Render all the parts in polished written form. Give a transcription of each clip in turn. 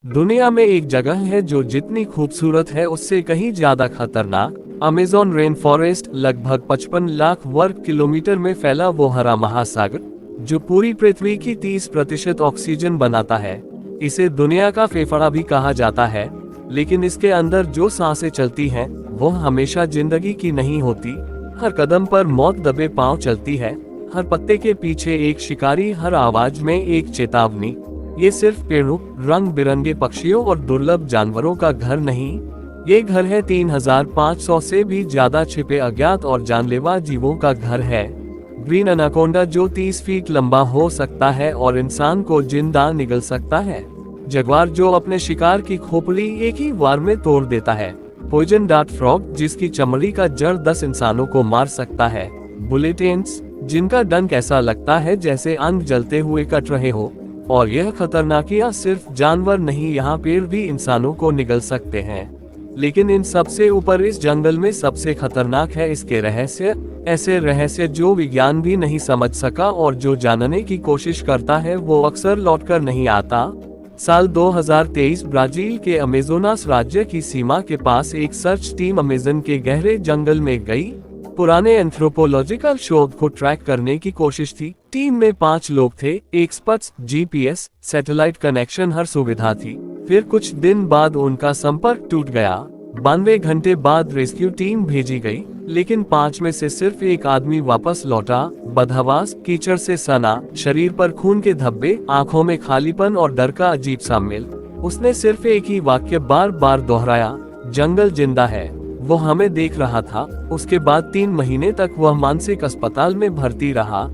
दुनिया में एक जगह है जो जितनी खूबसूरत है उससे कहीं ज्यादा खतरनाक। अमेज़न रेन फॉरेस्ट लगभग 55 लाख वर्ग किलोमीटर में फैला वो हरा महासागर जो पूरी पृथ्वी की 30% ऑक्सीजन बनाता है। इसे दुनिया का फेफड़ा भी कहा जाता है, लेकिन इसके अंदर जो सांसें चलती हैं वो हमेशा जिंदगी की नहीं होती। हर कदम पर मौत दबे पांव चलती है, हर पत्ते के पीछे एक शिकारी, हर आवाज में एक चेतावनी। ये सिर्फ पेड़ों, रंग बिरंगे पक्षियों और दुर्लभ जानवरों का घर नहीं, ये घर है 3500 से भी ज्यादा छिपे, अज्ञात और जानलेवा जीवों का घर है। ग्रीन एनाकोंडा जो 30 फीट लंबा हो सकता है और इंसान को जिंदा निगल सकता है। जगुआर जो अपने शिकार की खोपड़ी एक ही वार में तोड़ देता है। पॉइजन डार्ट फ्रॉग जिसकी चमड़ी का जड़ 10 इंसानों को मार सकता है। बुलेट एंट्स जिनका डंक ऐसा लगता है जैसे अंग जलते हुए कट रहे हो। और यह खतरनाकियां सिर्फ जानवर नहीं, यहाँ पेड़ भी इंसानों को निगल सकते हैं। लेकिन इन सबसे ऊपर इस जंगल में सबसे खतरनाक है इसके रहस्य, ऐसे रहस्य जो विज्ञान भी नहीं समझ सका और जो जानने की कोशिश करता है वो अक्सर लौटकर नहीं आता। साल 2023 ब्राजील के अमेज़ोनास राज्य की सीमा के पास एक सर्च टीम अमेज़न के गहरे जंगल में गई। पुराने एंथ्रोपोलॉजिकल शोध को ट्रैक करने की कोशिश थी। टीम में 5 लोग थे, एक्सपर्ट्स, जीपीएस, सैटेलाइट कनेक्शन, हर सुविधा थी। फिर कुछ दिन बाद उनका संपर्क टूट गया। 92 घंटे बाद रेस्क्यू टीम भेजी गई, लेकिन 5 में से सिर्फ एक आदमी वापस लौटा। बदहवास, कीचड़ से सना, शरीर पर खून के धब्बे, आंखों में खालीपन और डर का अजीब सा मेल। उसने सिर्फ एक ही वाक्य बार बार दोहराया, जंगल जिंदा है, वो हमें देख रहा था। उसके बाद 3 महीने तक वह मानसिक अस्पताल में भर्ती रहा।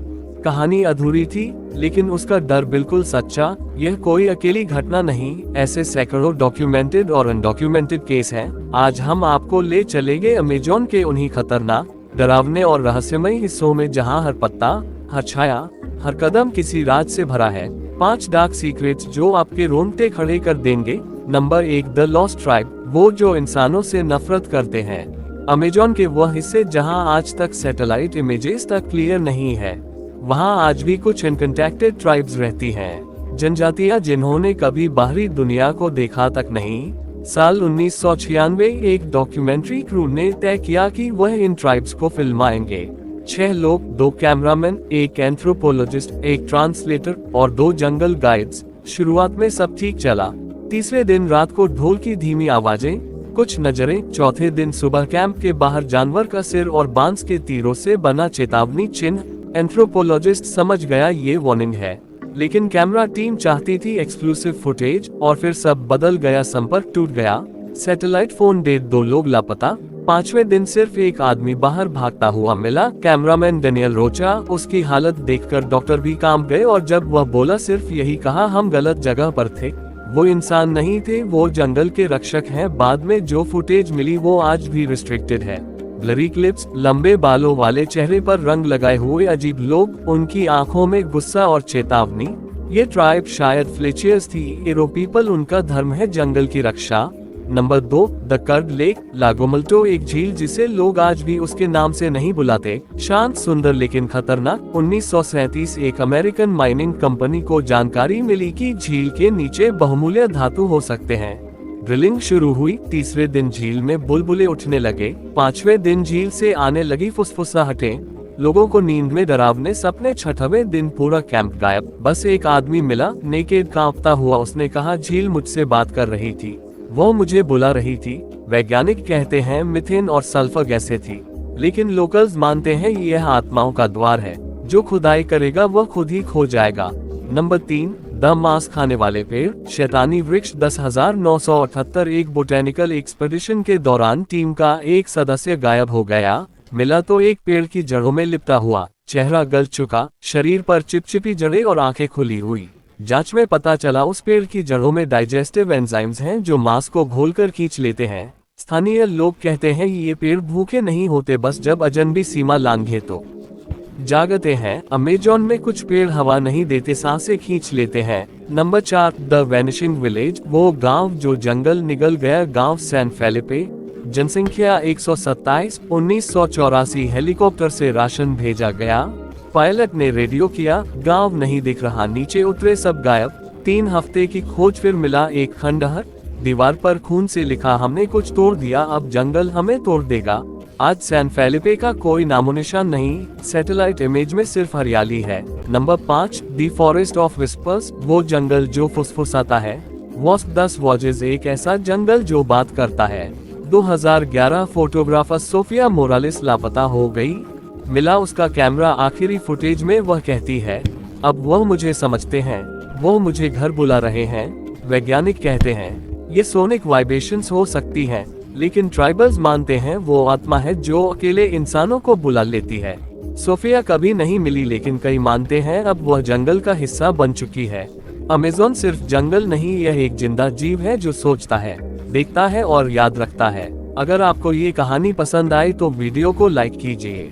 कहानी अधूरी थी, लेकिन उसका डर बिल्कुल सच्चा। यह कोई अकेली घटना नहीं, ऐसे सैकड़ों डॉक्यूमेंटेड और अनडॉक्यूमेंटेड केस हैं। आज हम आपको ले चलेंगे अमेज़न के उन्हीं खतरनाक, डरावने और रहस्यमय हिस्सों में जहां हर पत्ता, हर छाया, हर कदम किसी राज से भरा है। 5 डार्क सीक्रेट्स जो आपके रोंगटे खड़े कर देंगे। नंबर 1, द लॉस्ट ट्राइब, वो जो इंसानों से नफरत करते हैं। अमेज़न के वह हिस्से जहां आज तक सैटेलाइट इमेजेस तक क्लियर नहीं है, वहां आज भी कुछ अनकंटैक्टेड ट्राइब्स रहती हैं। जनजातियां जिन्होंने कभी बाहरी दुनिया को देखा तक नहीं। साल 1996 एक डॉक्यूमेंट्री क्रू ने तय किया कि वह इन ट्राइब्स को फिल्माएंगे। 6 लोग, 2 कैमरामैन, 1 एंथ्रोपोलॉजिस्ट, 1 ट्रांसलेटर और 2 जंगल गाइड्स। शुरुआत में सब ठीक चला। तीसरे दिन रात को ढोल की धीमी आवाजें, कुछ नजरें। चौथे दिन सुबह कैंप के बाहर जानवर का सिर और बांस के तीरों से बना चेतावनी चिन्ह। एंथ्रोपोलॉजिस्ट समझ गया ये वार्निंग है, लेकिन कैमरा टीम चाहती थी एक्सक्लूसिव फुटेज। और फिर सब बदल गया, संपर्क टूट गया। सैटेलाइट फोन डेड, 2 लोग लापता। 5वें दिन सिर्फ एक आदमी बाहर भागता हुआ मिला, कैमरामैन डेनियल रोचा। उसकी हालत देखकर डॉक्टर भी कांप गए और जब वह बोला सिर्फ यही कहा, हम गलत जगह पर थे। वो इंसान नहीं थे, वो जंगल के रक्षक हैं। बाद में जो फुटेज मिली वो आज भी रिस्ट्रिक्टेड है। ब्लरी क्लिप्स, लंबे बालों वाले चेहरे पर रंग लगाए हुए अजीब लोग, उनकी आंखों में गुस्सा और चेतावनी। ये ट्राइब शायद फ्लेचियर्स थी, एरो पीपल, उनका धर्म है जंगल की रक्षा। नंबर 2, द कर्ड लेक, लागोमल्टो, एक झील जिसे लोग आज भी उसके नाम से नहीं बुलाते। शांत, सुंदर लेकिन खतरनाक। 1937 एक अमेरिकन माइनिंग कंपनी को जानकारी मिली कि झील के नीचे बहुमूल्य धातु हो सकते हैं। ड्रिलिंग शुरू हुई। तीसरे दिन झील में बुलबुले उठने लगे। 5वें दिन झील से आने लगी फुसफुसाहटें, लोगों को नींद में डरावने सपने। 6वें दिन पूरा कैंप गायब, बस एक आदमी मिला, नेकेड, कांपता हुआ। उसने कहा, झील मुझसे बात कर रही थी, वो मुझे बुला रही थी। वैज्ञानिक कहते हैं मीथेन और सल्फर गैसें थी, लेकिन लोकल्स मानते हैं यह आत्माओं का द्वार है। जो खुदाई करेगा वह खुद ही खो जाएगा। नंबर 3, द मांस खाने वाले पेड़, शैतानी वृक्ष। 10,978 एक बोटेनिकल एक्सपेडिशन के दौरान टीम का एक सदस्य गायब हो गया। मिला तो एक पेड़ की जड़ों में लिपटा हुआ, चेहरा गल चुका, शरीर पर चिपचिपी जड़ें और आंखें खुली हुई। जांच में पता चला उस पेड़ की जड़ों में डाइजेस्टिव एंजाइम्स हैं जो मांस को घोलकर खींच लेते हैं। स्थानीय लोग कहते हैं ये पेड़ भूखे नहीं होते, बस जब अजनबी सीमा लांघे तो जागते हैं। अमेज़न में कुछ पेड़ हवा नहीं देते, सांसें खींच लेते हैं। नंबर 4, द वैनिशिंग विलेज, वो गांव जो जंगल निगल गया। गांव सैन फेलिपे, जनसंख्या 127। 1984 हेलीकॉप्टर से राशन भेजा गया। पायलट ने रेडियो किया, गांव नहीं दिख रहा, नीचे उतरे सब गायब। 3 हफ्ते की खोज, फिर मिला एक खंडहर। दीवार पर खून से लिखा, हमने कुछ तोड़ दिया, अब जंगल हमें तोड़ देगा। आज सैन फेलिपे का कोई नामोनिशान नहीं, सैटेलाइट इमेज में सिर्फ हरियाली है। Number 5, the forest of whispers, वो जंगल जो फुसफुसाता है। वॉस्प द स्वॉजेस, एक ऐसा जंगल जो बात करता है। 2011 फोटोग्राफर सोफिया मोरालेस लापता हो गई। मिला उसका कैमरा, आखिरी फुटेज में वह कहती है, अब वह मुझे समझते हैं, वो मुझे घर बुला रहे हैं। वैज्ञानिक कहते हैं ये सोनिक वाइब्रेशंस हो सकती हैं, लेकिन ट्राइबल्स मानते हैं वो आत्मा है जो अकेले इंसानों को बुला लेती है। सोफिया कभी नहीं मिली, लेकिन कई मानते हैं अब वह जंगल का हिस्सा बन चुकी है। अमेज़न सिर्फ जंगल नहीं, यह एक जिंदा जीव है जो सोचता है, देखता है और याद रखता है। अगर आपको ये कहानी पसंद आई तो वीडियो को लाइक कीजिए।